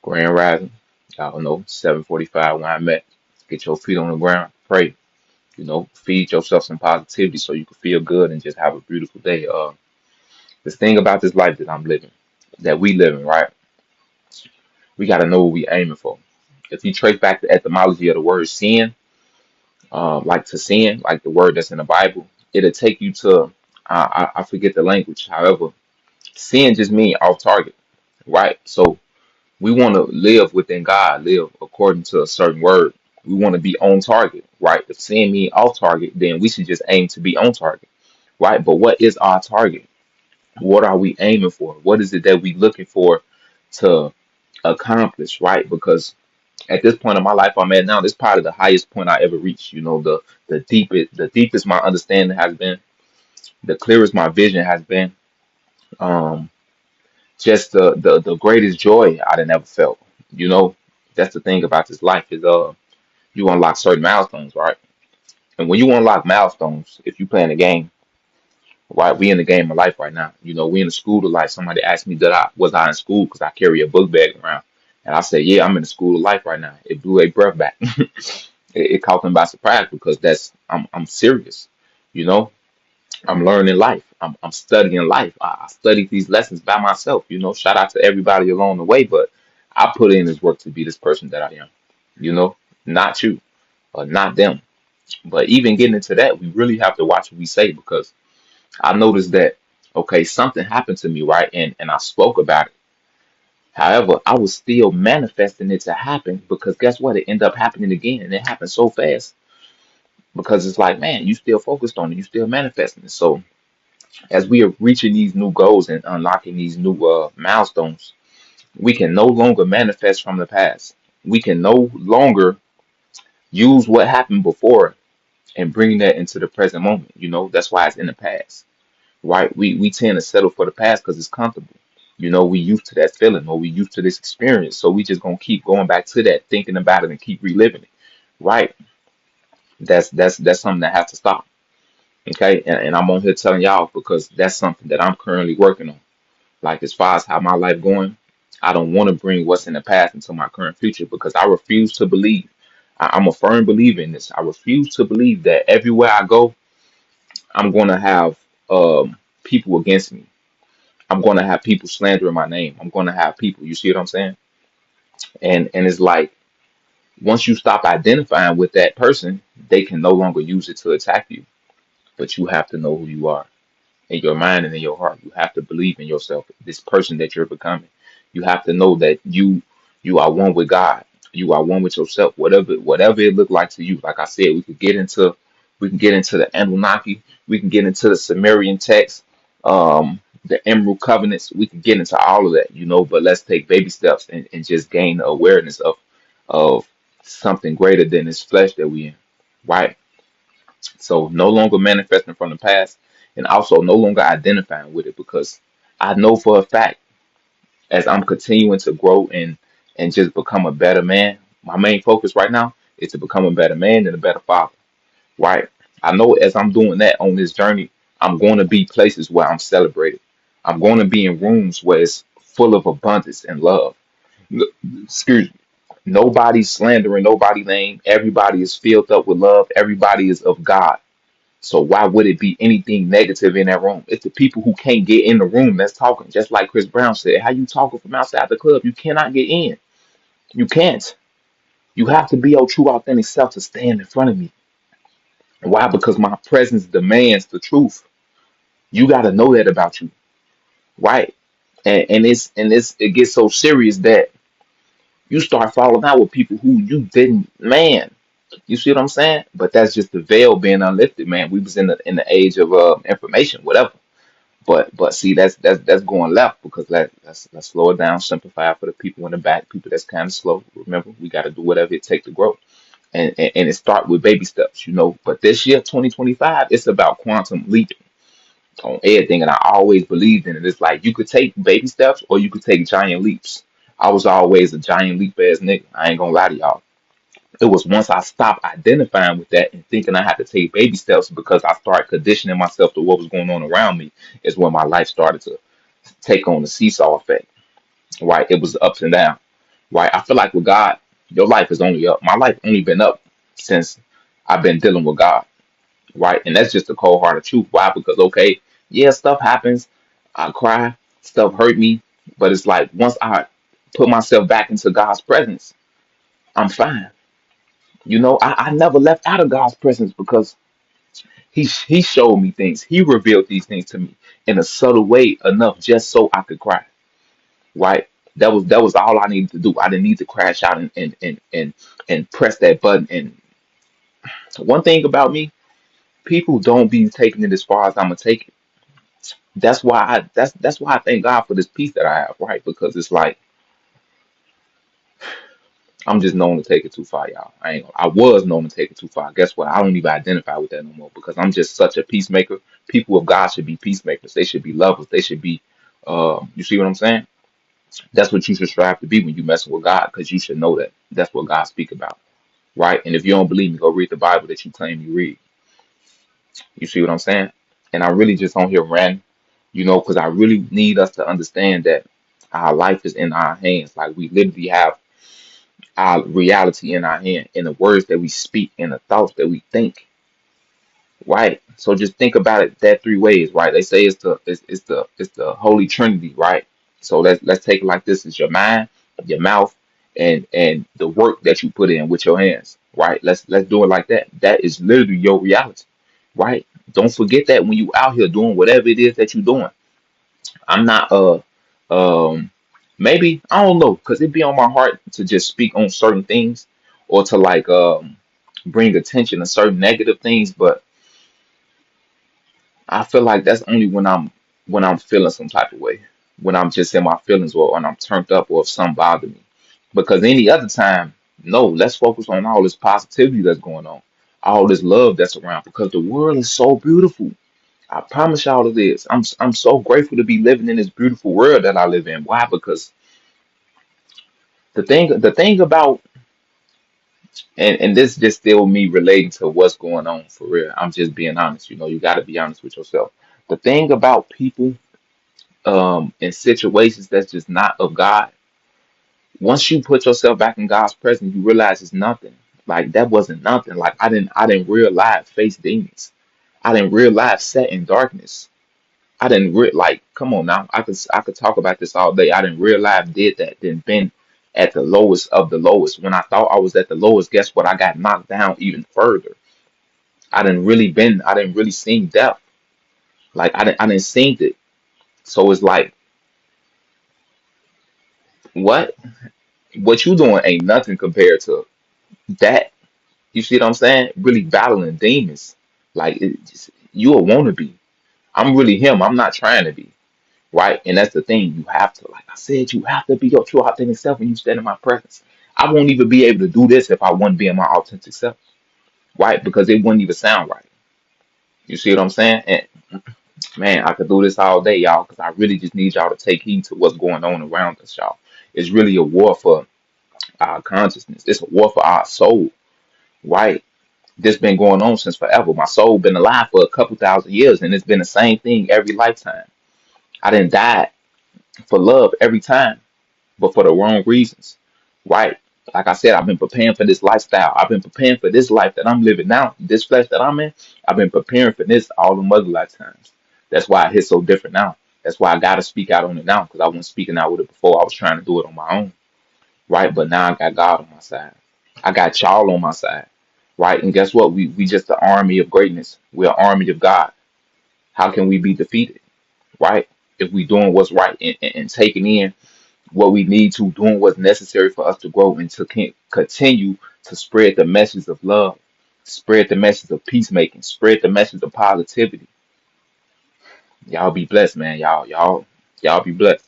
Grand Rising. I don't know, 7:45 when I'm at. Get your feet on the ground, pray. Feed yourself some positivity so you can feel good and just have a beautiful day. This thing about this life that I'm living, that we living, right? We got to know what we aiming for. If you trace back the etymology of the word sin, like to sin, like the word that's in the Bible, it'll take you to, I forget the language. However, sin just means off target, right? So we want to live within God, live according to a certain word. We want to be on target, right? If sin mean off target, then we should just aim to be on target, right? But what is our target? What are we aiming for? What is it that we looking for to accomplish, right? Because at this point in my life I'm at now, this is probably the highest point I ever reached. The deepest my understanding has been, the clearest my vision has been. Um, just the greatest joy I'd have never felt. You know, that's the thing about this life is you unlock certain milestones, right? And when you unlock milestones, if you playing a game, right? We in the game of life right now. We in the school of life. Somebody asked me that I was I in school because I carry a book bag around, and I said, yeah, I'm in the school of life right now. It blew a breath back. It caught them by surprise because I'm serious. You know, I'm learning life. I'm studying life. I studied these lessons by myself. Shout out to everybody along the way, but I put in this work to be this person that I am. You know, not you or not them. But even getting into that, we really have to watch what we say because I noticed that, okay, something happened to me, right? And I spoke about it. However, I was still manifesting it to happen because guess what? It ended up happening again. And it happened so fast because it's like, man, you still focused on it. You still manifesting it. So as we are reaching these new goals and unlocking these new milestones, we can no longer manifest from the past. We can no longer use what happened before and bring that into the present moment. That's why it's in the past, right? We tend to settle for the past because it's comfortable. We used to that feeling or we used to this experience. So we just gonna keep going back to that, thinking about it and keep reliving it, right? That's something that has to stop. Okay. And I'm on here telling y'all because that's something that I'm currently working on. Like as far as how my life going, I don't want to bring what's in the past into my current future because I refuse to believe. I'm a firm believer in this. I refuse to believe that everywhere I go, I'm going to have people against me. I'm going to have people slandering my name. I'm going to have people. You see what I'm saying? And it's like once you stop identifying with that person, they can no longer use it to attack you. But you have to know who you are in your mind and in your heart. You have to believe in yourself, this person that you're becoming. You have to know that you are one with God. You are one with yourself. Whatever it looked like to you. Like I said, we can get into the Anunnaki. We can get into the Sumerian text, the Emerald Covenants. We can get into all of that, But let's take baby steps and just gain the awareness of something greater than this flesh that we in, right? So no longer manifesting from the past and also no longer identifying with it because I know for a fact as I'm continuing to grow and just become a better man, my main focus right now is to become a better man and a better father, right? I know as I'm doing that on this journey, I'm going to be places where I'm celebrated. I'm going to be in rooms where it's full of abundance and love. Excuse me. Nobody's slandering nobody's name. Everybody is filled up with love. Everybody is of God. So why would it be anything negative in that room? It's the people who can't get in the room that's talking. Just like Chris Brown said, how you talking from outside the club? You cannot get in. You can't. You have to be your true authentic self to stand in front of me. Why? Because my presence demands the truth. You got to know that about you, right? And it gets so serious that you start falling out with people who you didn't, man. You see what I'm saying? But that's just the veil being unlifted, man. We was in the age of information, whatever. But see, that's going left because let's slow it down, simplify it for the people in the back, people that's kind of slow. Remember, we got to do whatever it takes to grow, and it start with baby steps. But this year, 2025, it's about quantum leaping on everything, and I always believed in it. It's like you could take baby steps or you could take giant leaps. I was always a giant leap ass nigga. I ain't gonna lie to y'all. It was once I stopped identifying with that and thinking I had to take baby steps because I started conditioning myself to what was going on around me, is when my life started to take on the seesaw effect. Right? It was ups and downs. right? I feel like with God, your life is only up. My life only been up since I've been dealing with God, right? And that's just the cold hearted truth. Why? Because okay, yeah, stuff happens. I cry, stuff hurt me, but it's like once I put myself back into God's presence, I'm fine. I never left out of God's presence because He showed me things. He revealed these things to me in a subtle way enough just so I could cry. Right? That was all I needed to do. I didn't need to crash out and press that button. And one thing about me, people don't be taking it as far as I'm gonna take it. That's why I thank God for this peace that I have, right? Because it's like I'm just known to take it too far, y'all. I was known to take it too far. Guess what? I don't even identify with that no more because I'm just such a peacemaker. People of God should be peacemakers. They should be lovers. They should be you see what I'm saying? That's what you should strive to be when you messing with God, because you should know that that's what God speak about. Right? And if you don't believe me, go read the Bible that you claim you read. You see what I'm saying? And I really just on here ranting, because I really need us to understand that our life is in our hands. Like we literally have our reality in our hand, in the words that we speak, in the thoughts that we think. Right. So just think about it that three ways, right? They say it's the Holy Trinity, right? So let's take it like this: is your mind, your mouth, and the work that you put in with your hands, right? Let's do it like that. That is literally your reality, right? Don't forget that when you out here doing whatever it is that you're doing. I'm not um maybe I don't know, because it be on my heart to just speak on certain things or to like bring attention to certain negative things, but I feel like that's only when I'm feeling some type of way, when I'm just in my feelings or when I'm turned up or if something bothers me. Because any other time, no, let's focus on all this positivity that's going on, all this love that's around. Because the world is so beautiful. I promise y'all it is. I'm so grateful to be living in this beautiful world that I live in. Why? Because the thing about and this just still me relating to what's going on for real. I'm just being honest. You got to be honest with yourself. The thing about people in situations that's just not of God, once you put yourself back in God's presence, you realize it's nothing. Like that wasn't nothing. Like I didn't realize face demons. I didn't realize set in darkness. Like come on now. I could talk about this all day. I didn't realize did that, then been at the lowest of the lowest. When I thought I was at the lowest, guess what? I got knocked down even further. I didn't really seen death. Like I didn't seen it. So it's like, what? What you doing ain't nothing compared to that. You see what I'm saying? Really battling demons. Like you a wannabe. I'm really him. I'm not trying to be. Right? And that's the thing. You have to, like I said, you have to be your true authentic self when you stand in my presence. I won't even be able to do this if I wasn't being my authentic self. Right? Because it wouldn't even sound right. You see what I'm saying? And man, I could do this all day, y'all, because I really just need y'all to take heed to what's going on around us, y'all. It's really a war for our consciousness. It's a war for our soul, right? This been going on since forever. My soul been alive for a couple thousand years, and it's been the same thing every lifetime. I didn't die for love every time, but for the wrong reasons, right? Like I said, I've been preparing for this lifestyle. I've been preparing for this life that I'm living now. This flesh that I'm in, I've been preparing for this all the other lifetimes. That's why it hits so different now. That's why I got to speak out on it now, because I wasn't speaking out with it before. I was trying to do it on my own, right? But now I got God on my side. I got y'all on my side, right? And guess what? We just the army of greatness. We're an army of God. How can we be defeated, right? If we doing what's right and taking in what we need to, doing what's necessary for us to grow and to continue to spread the message of love, spread the message of peacemaking, spread the message of positivity. Y'all be blessed, man. Y'all be blessed.